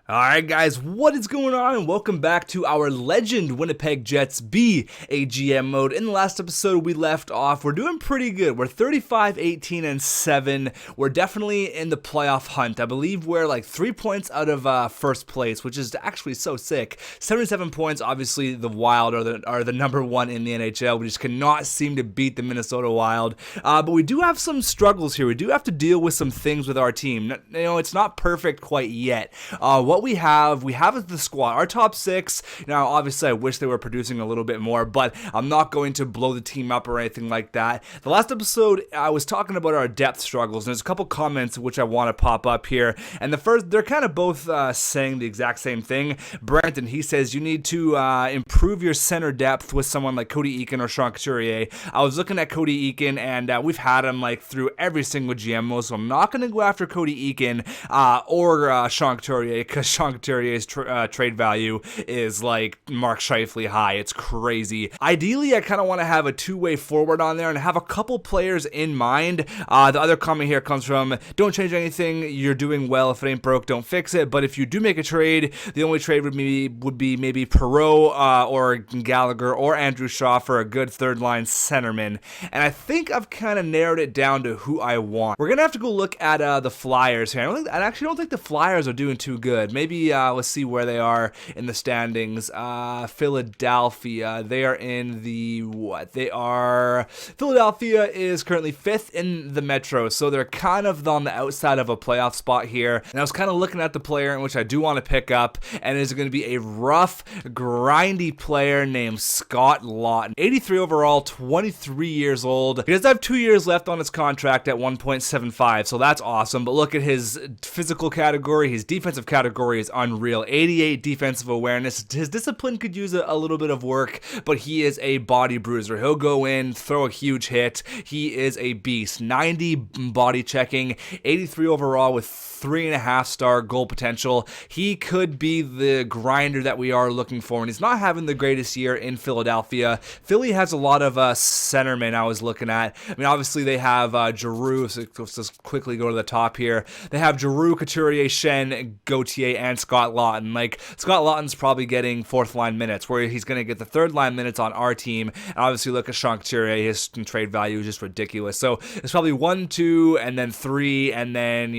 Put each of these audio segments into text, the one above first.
Alright guys, what is going on, and welcome back to our Legend Winnipeg Jets B AGM mode. In the last episode we left off, we're doing pretty good. We're 35, 18, and 7. We're definitely in the playoff hunt. I believe we're like 3 points out of first place, which is actually so sick. 77 points, obviously the Wild are the number one in the NHL. We just cannot seem to beat the Minnesota Wild. But we do have some struggles here. We do have to deal with some things with our team. You know, it's not perfect quite yet. What we have the squad, our top 6. Now, obviously, I wish they were producing a little bit more, but I'm not going to blow the team up or anything like that. The last episode, I was talking about our depth struggles, and there's a couple comments which I want to pop up here. And the first, they're kind of both saying the exact same thing. Brenton, he says you need to improve your center depth with someone like Cody Eakin or Sean Couturier. I was looking at Cody Eakin, and we've had him like through every single GMO, so I'm not going to go after Cody Eakin or Sean Couturier, because Sean Couturier's trade value is like Mark Scheifele high. It's crazy. Ideally, I kind of want to have a two-way forward on there and have a couple players in mind. The other comment here comes from, don't change anything. You're doing well. If it ain't broke, don't fix it. But if you do make a trade, the only trade would be maybe Perreault or Gallagher or Andrew Shaw for a good third-line centerman. And I think I've kind of narrowed it down to who I want. We're going to have to go look at the Flyers here. I actually don't think the Flyers are doing too good. Maybe let's see where they are in the standings. Philadelphia, they are in the Philadelphia is currently 5th in the Metro, so they're kind of on the outside of a playoff spot here. And I was kind of looking at the player in which I do want to pick up, and it's going to be a rough, grindy player named Scott Laughton. 83 overall, 23 years old. He does have 2 years left on his contract at 1.75, so that's awesome. But look at his physical category, his defensive category is unreal. 88 defensive awareness. His discipline could use a little bit of work, but he is a body bruiser. He'll go in, throw a huge hit. He is a beast. 90 body checking, 83 overall with 3.5-star goal potential. He could be the grinder that we are looking for, and he's not having the greatest year in Philadelphia. Philly has a lot of centermen I was looking at. I mean, obviously they have Giroux, so let's just quickly go to the top here. They have Giroux, Couturier, Shen, Gauthier, and Scott Laughton. Like, Scott Laughton's probably getting fourth-line minutes, where he's going to get the third-line minutes on our team. And obviously look at Sean Couturier. His trade value is just ridiculous. So it's probably 1, 2, and then 3, and then,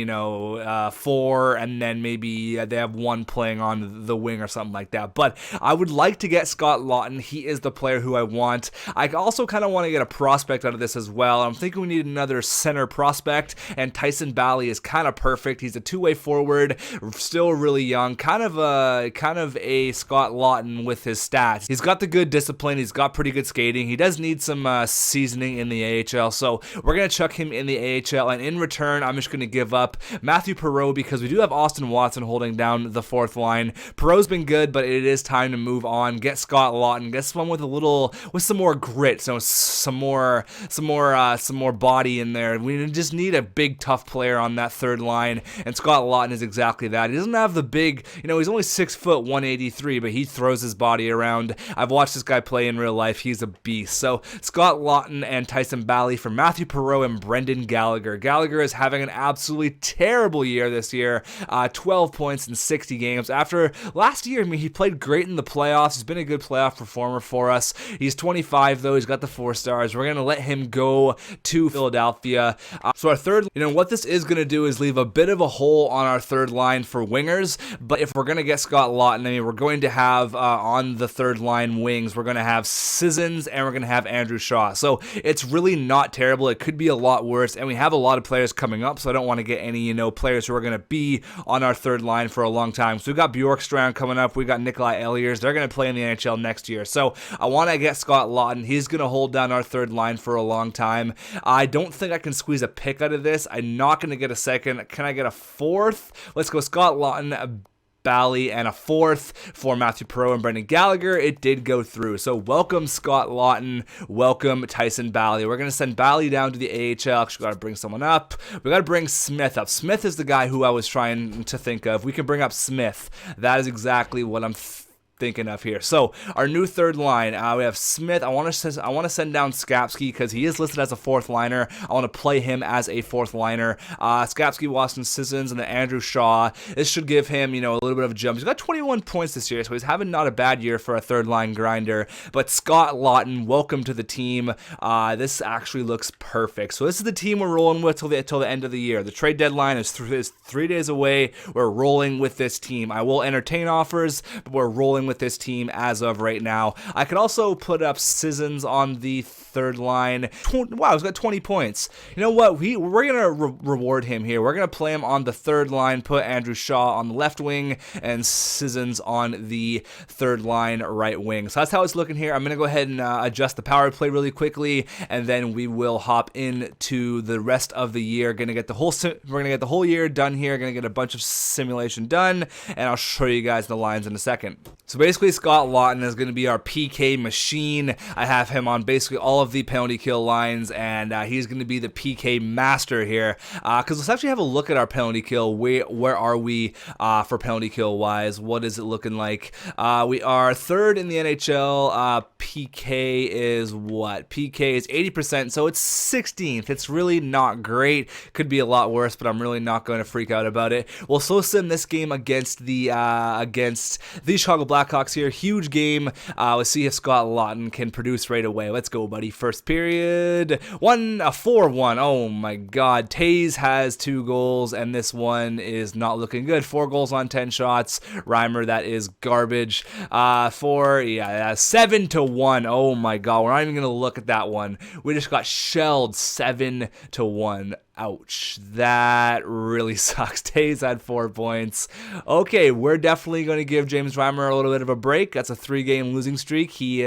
4, and then maybe they have 1 playing on the wing or something like that. But I would like to get Scott Laughton. He is the player who I want. I also kind of want to get a prospect out of this as well. I'm thinking we need another center prospect, and Tyson Bally is kind of perfect. He's a two-way forward, still really young, kind of a Scott Laughton with his stats. He's got the good discipline. He's got pretty good skating. He does need some seasoning in the AHL, so we're going to chuck him in the AHL, and in return, I'm just going to give up Matthew Perreault, because we do have Austin Watson holding down the fourth line. Perreault's been good, but it is time to move on. Get Scott Laughton. Get someone with some more grit, so some more body in there. We just need a big, tough player on that third line, and Scott Laughton is exactly that. He doesn't have the big, he's only 6 foot 183, but he throws his body around. I've watched this guy play in real life. He's a beast. So Scott Laughton and Tyson Bally for Matthew Perreault and Brendan Gallagher. Gallagher is having an absolutely terrible year this year. 12 points in 60 games. After last year, he played great in the playoffs. He's been a good playoff performer for us. He's 25 though. He's got the 4 stars. We're going to let him go to Philadelphia. So our third, what this is going to do is leave a bit of a hole on our third line for wingers. But if we're going to get Scott Laughton, we're going to have on the third line wings, we're going to have Sissons and we're going to have Andrew Shaw. So it's really not terrible. It could be a lot worse. And we have a lot of players coming up, so I don't want to get any, players who are going to be on our third line for a long time. So we've got Bjorkstrand coming up. We've got Nikolai Ehlers. They're going to play in the NHL next year. So I want to get Scott Laughton. He's going to hold down our third line for a long time. I don't think I can squeeze a pick out of this. I'm not going to get a second. Can I get a fourth? Let's go Scott Laughton, Bally, and a fourth for Matthew Perreault and Brendan Gallagher. It did go through. So welcome Scott Laughton, welcome Tyson Bally. We're going to send Bally down to the AHL. Actually, got to bring someone up. We got to bring Smith up. Smith is the guy who I was trying to think of. We can bring up Smith. That is exactly what I'm thinking of here. So our new third line, we have Smith. I want to send down Skapski because he is listed as a fourth liner. I want to play him as a fourth liner. Skapski, Watson, Sissons, and then Andrew Shaw. This should give him, a little bit of a jump. He's got 21 points this year, so he's having not a bad year for a third line grinder. But Scott Lawton, welcome to the team. This actually looks perfect. So this is the team we're rolling with till the end of the year. The trade deadline is 3 days away. We're rolling with this team. I will entertain offers, but we're rolling with this team as of right now. I could also put up Sissons on the third line. Wow, he's got 20 points. You know what? We're gonna reward him here. We're gonna play him on the third line, put Andrew Shaw on the left wing, and Sissons on the third line right wing. So that's how it's looking here. I'm gonna go ahead and adjust the power play really quickly, and then we will hop into the rest of the year. We're gonna get the whole year done here. Gonna get a bunch of simulation done, and I'll show you guys the lines in a second. So basically, Scott Lawton is going to be our PK machine. I have him on basically all of the penalty kill lines, and he's going to be the PK master here. Because let's actually have a look at our penalty kill. Where are we for penalty kill wise? What is it looking like? We are third in the NHL. PK is what? PK is 80%, so it's 16th. It's really not great. Could be a lot worse, but I'm really not going to freak out about it. We'll slow sim this game against the Chicago Blackhawks here. Huge game. Let's see if Scott Lawton can produce right away. Let's go, buddy. First period. 4-1. Oh my God. Taze has 2 goals, and this one is not looking good. 4 goals on 10 shots. Reimer, that is garbage. 7-1. Oh my God. We're not even gonna look at that one. We just got shelled 7-1. Ouch, that really sucks. Taze had 4 points. Okay, we're definitely going to give James Reimer a little bit of a break. That's a 3-game losing streak. He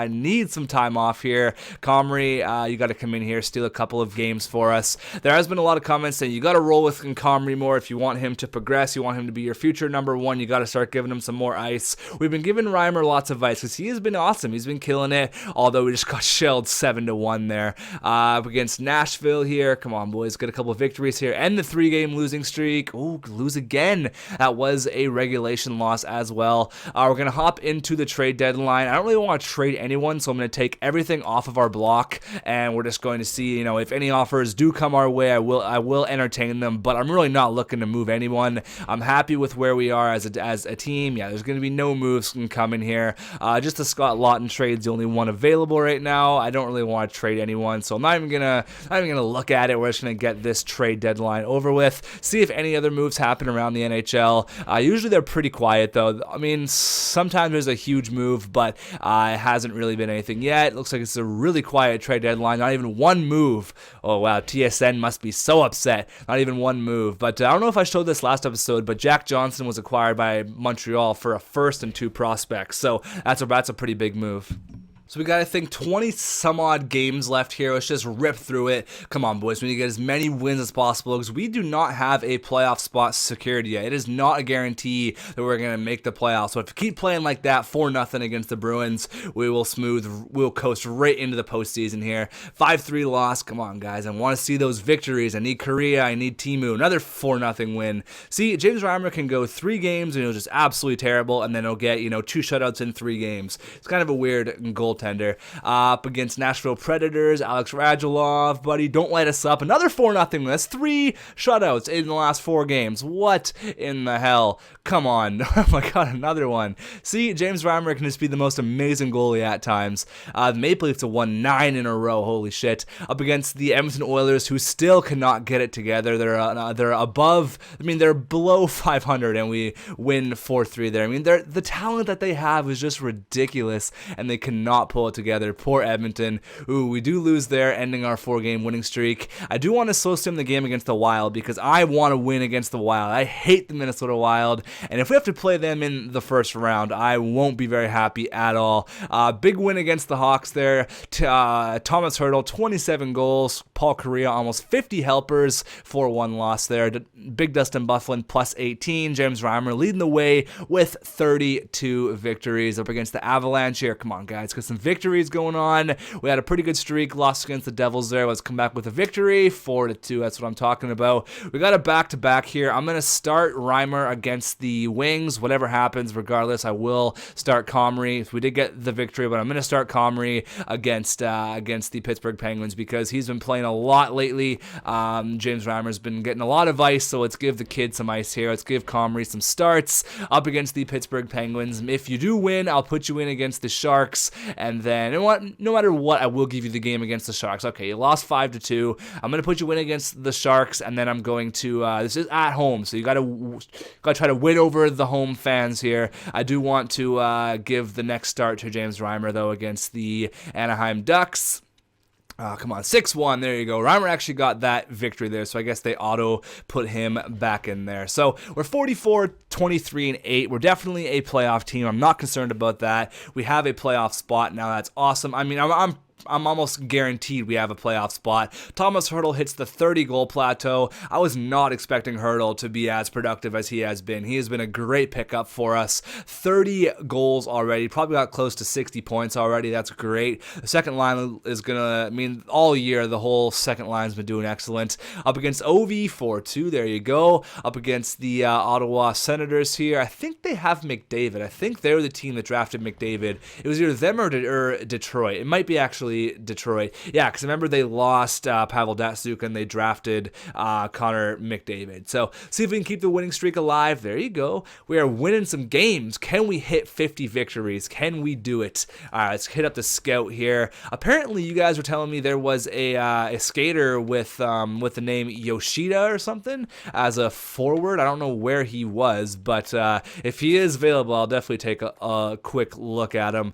needs some time off here. Comrie, you got to come in here, steal a couple of games for us. There has been a lot of comments saying you got to roll with Comrie more if you want him to progress. You want him to be your future number 1. You got to start giving him some more ice. We've been giving Reimer lots of ice because he has been awesome. He's been killing it, although we just got shelled 7-1 there. Against Nashville here. Come on, boys. Get a couple of victories here, and the 3-game losing streak. Ooh, lose again. That was a regulation loss as well. We're going to hop into the trade deadline. I don't really want to trade anyone, so I'm going to take everything off of our block, and we're just going to see, if any offers do come our way, I will entertain them, but I'm really not looking to move anyone. I'm happy with where we are as a team. Yeah, there's going to be no moves coming here. Just the Scott Lawton trade's the only one available right now. I don't really want to trade anyone, so I'm not even gonna look at it. We're just going to get this trade deadline over with, see if any other moves happen around the NHL. Usually they're pretty quiet though. I mean, sometimes there's a huge move, but it hasn't really been anything yet. It looks like it's a really quiet trade deadline. Not even one move. Oh wow, TSN must be so upset. Not even one move. But I don't know if I showed this last episode, but Jack Johnson was acquired by Montreal for a first and 2 prospects. So that's a pretty big move. So we got, I think, 20 some odd games left here. Let's just rip through it. Come on, boys. We need to get as many wins as possible because we do not have a playoff spot secured yet. It is not a guarantee that we're going to make the playoffs. So if we keep playing like that, 4-0 against the Bruins, we'll coast right into the postseason here. 5-3 loss. Come on, guys. I want to see those victories. I need Korea. I need Timu. Another 4-0 win. See, James Reimer can go 3 games and he'll just absolutely terrible, and then he'll get, 2 shutouts in 3 games. It's kind of a weird goal goaltender. Up against Nashville Predators, Alex Radulov, buddy, don't light us up. Another 4-0. That's 3 shutouts in the last 4 games. What in the hell? Come on. Oh my god, another one. See, James Reimer can just be the most amazing goalie at times. The Maple Leafs have won 9 in a row. Holy shit. Up against the Edmonton Oilers, who still cannot get it together. They're above, they're below 500, and we win 4-3 there. The talent that they have is just ridiculous, and they cannot pull it together. Poor Edmonton. Ooh, we do lose there, ending our 4-game winning streak. I do want to slow sim the game against the Wild, because I want to win against the Wild. I hate the Minnesota Wild, and if we have to play them in the first round, I won't be very happy at all. Big win against the Hawks there. Thomas Hertl, 27 goals. Paul Kariya, almost 50 helpers. 4-1 loss there. Big Dustin Byfuglien, plus 18. James Reimer leading the way with 32 victories. Up against the Avalanche here. Come on, guys, get some victories going on. We had a pretty good streak, lost against the Devils there. Let's come back with a victory, 4-2. That's what I'm talking about. We got a back-to-back here. I'm going to start Reimer against the Wings. Whatever happens, regardless, I will start Comrie. We did get the victory, but I'm going to start Comrie against the Pittsburgh Penguins because he's been playing a lot lately. James Reimer's been getting a lot of ice, so let's give the kid some ice here. Let's give Comrie some starts up against the Pittsburgh Penguins. If you do win, I'll put you in against the Sharks, and then no matter what, I will give you the game against the Sharks. Okay, you lost 5-2. I'm going to put you in against the Sharks, and then I'm going to, this is at home, so you got to try to win over the home fans here. I do want to give the next start to James Reimer, though, against the Anaheim Ducks. Come on, 6-1, there you go. Reimer actually got that victory there, so I guess they auto put him back in there. So we're 44-23-8. We're definitely a playoff team. I'm not concerned about that. We have a playoff spot now. That's awesome. I mean, I'm almost guaranteed we have a playoff spot. Thomas Hertl hits the 30-goal plateau. I was not expecting Hertl to be as productive as he has been. He has been a great pickup for us. 30 goals already. Probably got close to 60 points already. That's great. The second line is going to, I mean, all year, the whole second line's been doing excellent. Up against Ovi, 4-2. There you go. Up against the Ottawa Senators here. I think they have McDavid. I think they're the team that drafted McDavid. It was either them or Detroit. It might be actually Detroit. Yeah, because remember they lost Pavel Datsyuk and they drafted Connor McDavid. So see if we can keep the winning streak alive. There you go. We are winning some games. Can we hit 50 victories? Can we do it? All right, let's hit up the scout here. Apparently, you guys were telling me there was a skater with the name Yoshida or something as a forward. I don't know where he was, but if he is available, I'll definitely take a quick look at him.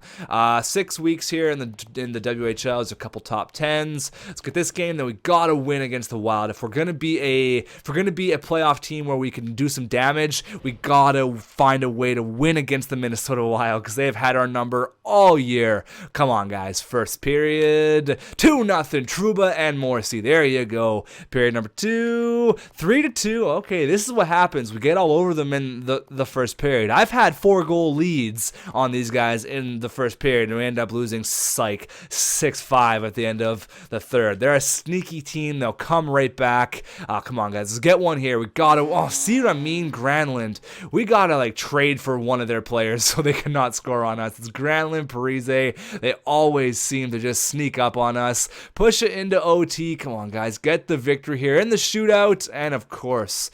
6 weeks here in the WHL. There's a couple top 10s. Let's get this game. Then we gotta win against the Wild. If we're gonna be a playoff team where we can do some damage, we gotta find a way to win against the Minnesota Wild because they have had our number all year. Come on, guys. First period, 2-0. Trouba and Morrissey. There you go. Period number 2, 3-2. Okay, this is what happens. We get all over them in the first period. I've had 4-goal leads on these guys in the first period, and we end up losing 6-5 at the end of the third. They're a sneaky team. They'll come right back. Come on, guys. Let's get one here. We gotta, see what I mean? Granlund. We gotta, trade for one of their players so they cannot score on us. It's Granlund, Parise. They always seem to just sneak up on us. Push it into OT. Come on, guys. Get the victory here in the shootout. And of course,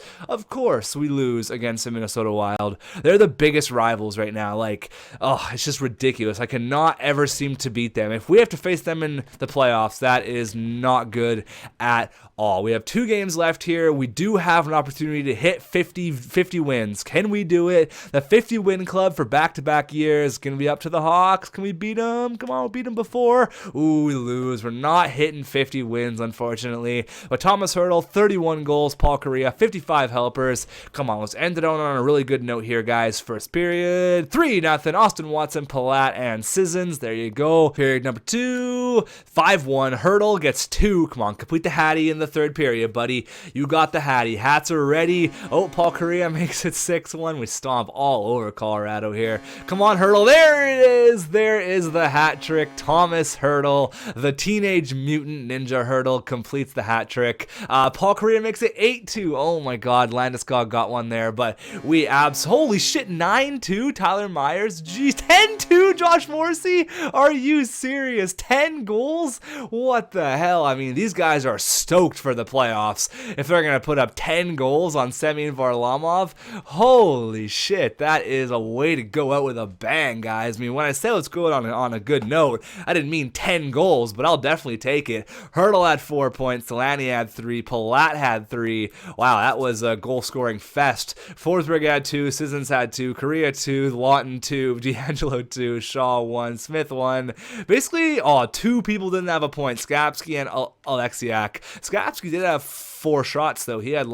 we lose against the Minnesota Wild. They're the biggest rivals right now. It's just ridiculous. I cannot ever seem to beat them. If we have to face them in the playoffs, that is not good at all. We have 2 games left here. We do have an opportunity to hit 50 wins. Can we do it? The 50-win club for back-to-back years. Going to be up to the Hawks. Can we beat them? Come on, we beat them before. Ooh, we lose. We're not hitting 50 wins, unfortunately. But Thomas Hertl, 31 goals. Paul Kariya, 55 helpers. Come on, let's end it on a really good note here, guys. First period, 3-0. Austin Watson, Palat, and Sissons. There you go. Period number 2, 5-1. Hertl gets 2. Come on, complete the Hattie in the third period, buddy. You got the Hattie. Hats are ready. Oh, Paul Kariya makes it 6-1. We stomp all over Colorado here. Come on, Hertl. There it is. There is the hat trick. Thomas Hertl, the Teenage Mutant Ninja Hertl, completes the hat trick. Paul Kariya makes it 8-2. Oh my God, Landeskog got one there, but we holy shit, 9-2. Tyler Myers. Geez, 10-2. Josh Morrissey. Are you serious? 10 goals? What the hell? I mean, these guys are stoked for the playoffs. If they're going to put up 10 goals on Semyon Varlamov, holy shit, that is a way to go out with a bang, guys. I mean, when I say let's go out on a good note, I didn't mean 10 goals, but I'll definitely take it. Hertl had 4 points, Delaney had 3, Palat had 3. Wow, that was a goal-scoring fest. Forsberg had 2, Sissons had 2, Kariya 2, Lawton 2, D'Angelo 2, Shaw 1, Smith 1. Basically, Oh, two people didn't have a point. Skapski and Alexiak. Skapski did have 4 shots though. He had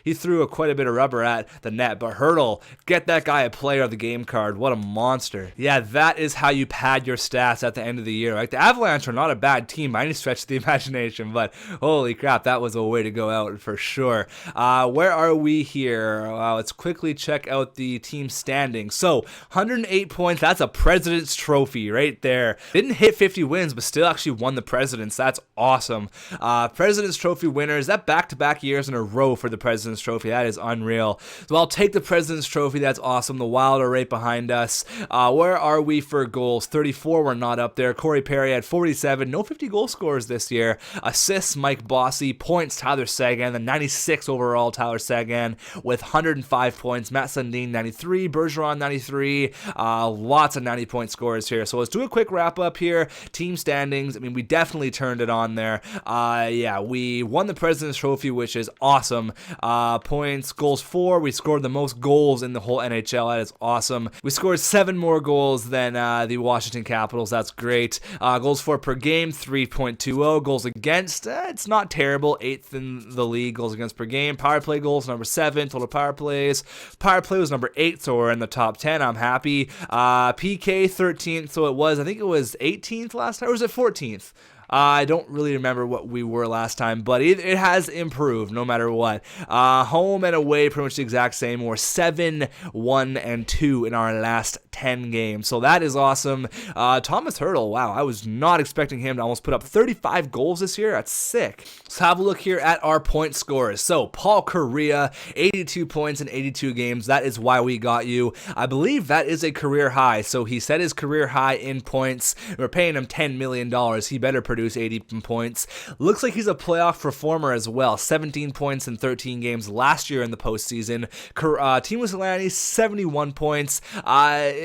he threw quite a bit of rubber at the net. But Hurdle, get that guy a player of the game card. What a monster. Yeah, that is how you pad your stats at the end of the year. Like, the Avalanche are not a bad team by any stretch of the imagination, but holy crap, that was a way to go out for sure. Where are we here? Let's quickly check out the team standings. So 108 points. That's a President's Trophy right there. Didn't hit 50 wins, but still actually won the President's. That's awesome. President's Trophy winners. That back-to-back years in a row for the President's Trophy. That is unreal. So I'll take the President's Trophy. That's awesome. The Wild are right behind us. Where are we for goals? 34. We're not up there. Corey Perry had 47. No 50 goal scorers this year. Assists, Mike Bossy. Points, Tyler Seguin. The 96 overall, Tyler Seguin with 105 points. Matt Sundin, 93. Bergeron, 93. Lots of 90-point scorers here. So let's do a quick wrap-up here. Team standings. I mean, we definitely turned it on there. Yeah, we won the President's Trophy, which is awesome. Points, goals 4. We scored the most goals in the whole NHL. That is awesome. We scored 7 more goals than the Washington Capitals. That's great. Goals for per game, 3.20. Goals against, it's not terrible. 8th in the league, goals against per game. Power play goals, number 7. Total power plays. Power play was number 8, so we're in the top 10. I'm happy. PK, 13th, so I think it was 18th last time, or was it 14th? I don't really remember what we were last time, but it has improved no matter what. Home and away, pretty much the exact same. We're 7, 1, and 2 in our last 10 games, so that is awesome. Thomas Hurdle, wow, I was not expecting him to almost put up 35 goals this year. That's sick. Let's have a look here at our point scorers. So Paul Kariya, 82 points in 82 games. That is why we got you. I believe that is a career high. So he set his career high in points. We're paying him $10 million. He better produce 80 points. Looks like he's a playoff performer as well. 17 points in 13 games last year in the postseason. Teemu Selanne, 71 points.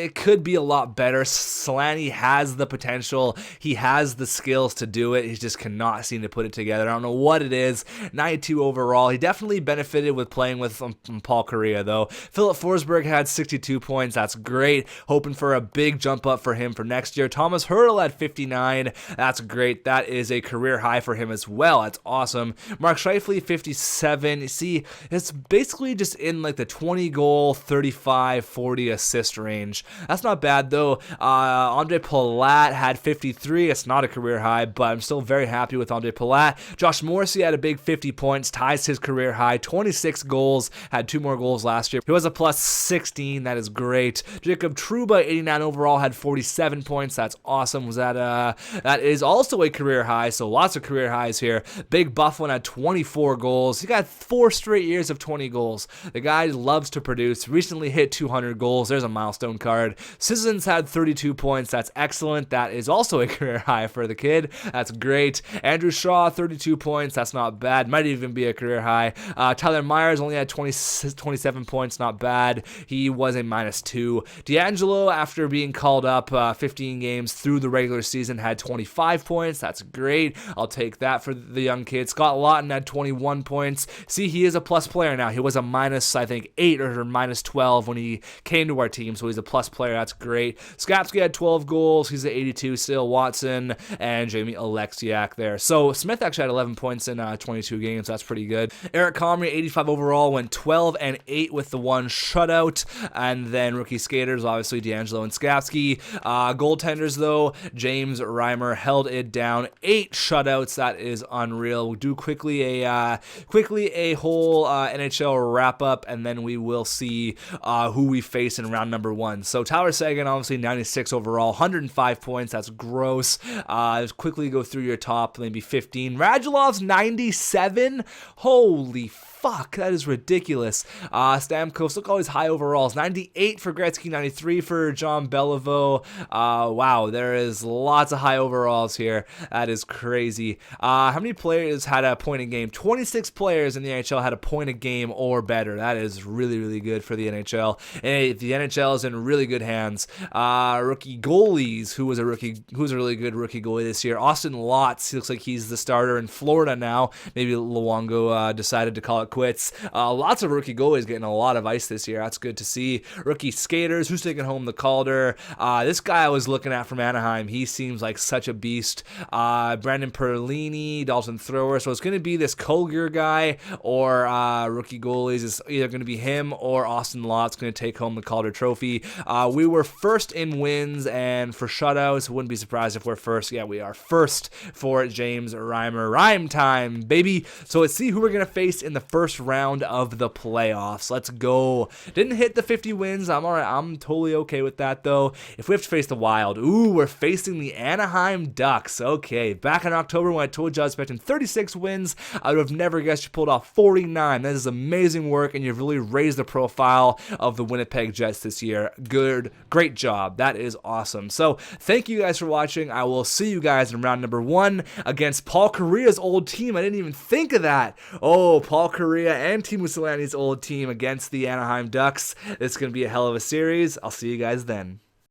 It could be a lot better. Selanne has the potential. He has the skills to do it. He just cannot seem to put it together. I don't know what it is. 92 overall. He definitely benefited with playing with Paul Kariya, though. Philip Forsberg had 62 points. That's great. Hoping for a big jump up for him for next year. Thomas Hurdle at 59. That's great. That is a career high for him as well. That's awesome. Mark Scheifele, 57. You see, it's basically just in like the 20 goal, 35, 40 assist range. That's not bad though. Andre Palat had 53. It's not a career high, but I'm still very happy with Andre Palat. Josh Morrissey had a big 50 points, ties his career high. 26 goals, had 2 more goals last year. He was a plus 16. That is great. Jacob Trouba, 89 overall, had 47 points. That's awesome. That is also a career high, so lots of career highs here. Big Bufflin had 24 goals. He got 4 straight years of 20 goals. The guy loves to produce. Recently hit 200 goals. There's a milestone card. Sissons had 32 points. That's excellent. That is also a career high for the kid. That's great. Andrew Shaw, 32 points. That's not bad. Might even be a career high. Tyler Myers only had 27 points. Not bad. He was a -2. D'Angelo, after being called up 15 games through the regular season, had 25 points. That's great. I'll take that for the young kid. Scott Lawton had 21 points. See, he is a plus player now. He was a -8 or -12 when he came to our team, so he's a plus player. That's great. Skapski had 12 goals. He's at 82 still. Watson and Jamie Alexiak there. So Smith actually had 11 points in 22 games. That's pretty good. Eric Comrie, 85 overall, went 12 and 8 with the 1 shutout. And then rookie skaters, obviously D'Angelo and Skapski. Goaltenders, though, James Reimer held it down. 8 shutouts. That is unreal. We'll do quickly a whole NHL wrap up, and then we will see who we face in round number 1. So Tyler Seguin, obviously 96 overall, 105 points. That's gross. Just quickly go through your top, maybe 15. Radulov's 97. Holy fuck, that is ridiculous. Stamkos, look at all these high overalls. 98 for Gretzky, 93 for John Beliveau. Wow, there is lots of high overalls here. That is crazy. How many players had a point a game? 26 players in the NHL had a point a game or better. That is really, really good for the NHL. And the NHL is in really good hands. Rookie goalies, who's a really good rookie goalie this year. Austin Lotz, he looks like he's the starter in Florida now. Maybe Luongo decided to call it quits. Lots of rookie goalies getting a lot of ice this year. That's good to see. Rookie skaters, who's taking home the Calder? This guy I was looking at from Anaheim, he seems like such a beast. Brandon Perlini, Dalton Thrower. So it's going to be this Colger guy or rookie goalies. It's either going to be him or Austin Lott's going to take home the Calder Trophy. We were first in wins and for shutouts. Wouldn't be surprised if we're first. Yeah, we are first for James Reimer. Rhyme time, baby. So let's see who we're going to face in the first round of the playoffs. Let's go. Didn't hit the 50 wins. I'm all right. I'm totally okay with that, though. If we have to face the Wild, we're facing the Anaheim Ducks. Okay, back in October when I told you I was expecting 36 wins, I would have never guessed you pulled off 49. That is amazing work, and you've really raised the profile of the Winnipeg Jets this year. Good, great job. That is awesome. So thank you guys for watching. I will see you guys in round number 1 against Paul Kariya's old team. I didn't even think of that. Oh, Paul Kariya and Teemu Selanne's old team against the Anaheim Ducks. It's going to be a hell of a series. I'll see you guys then.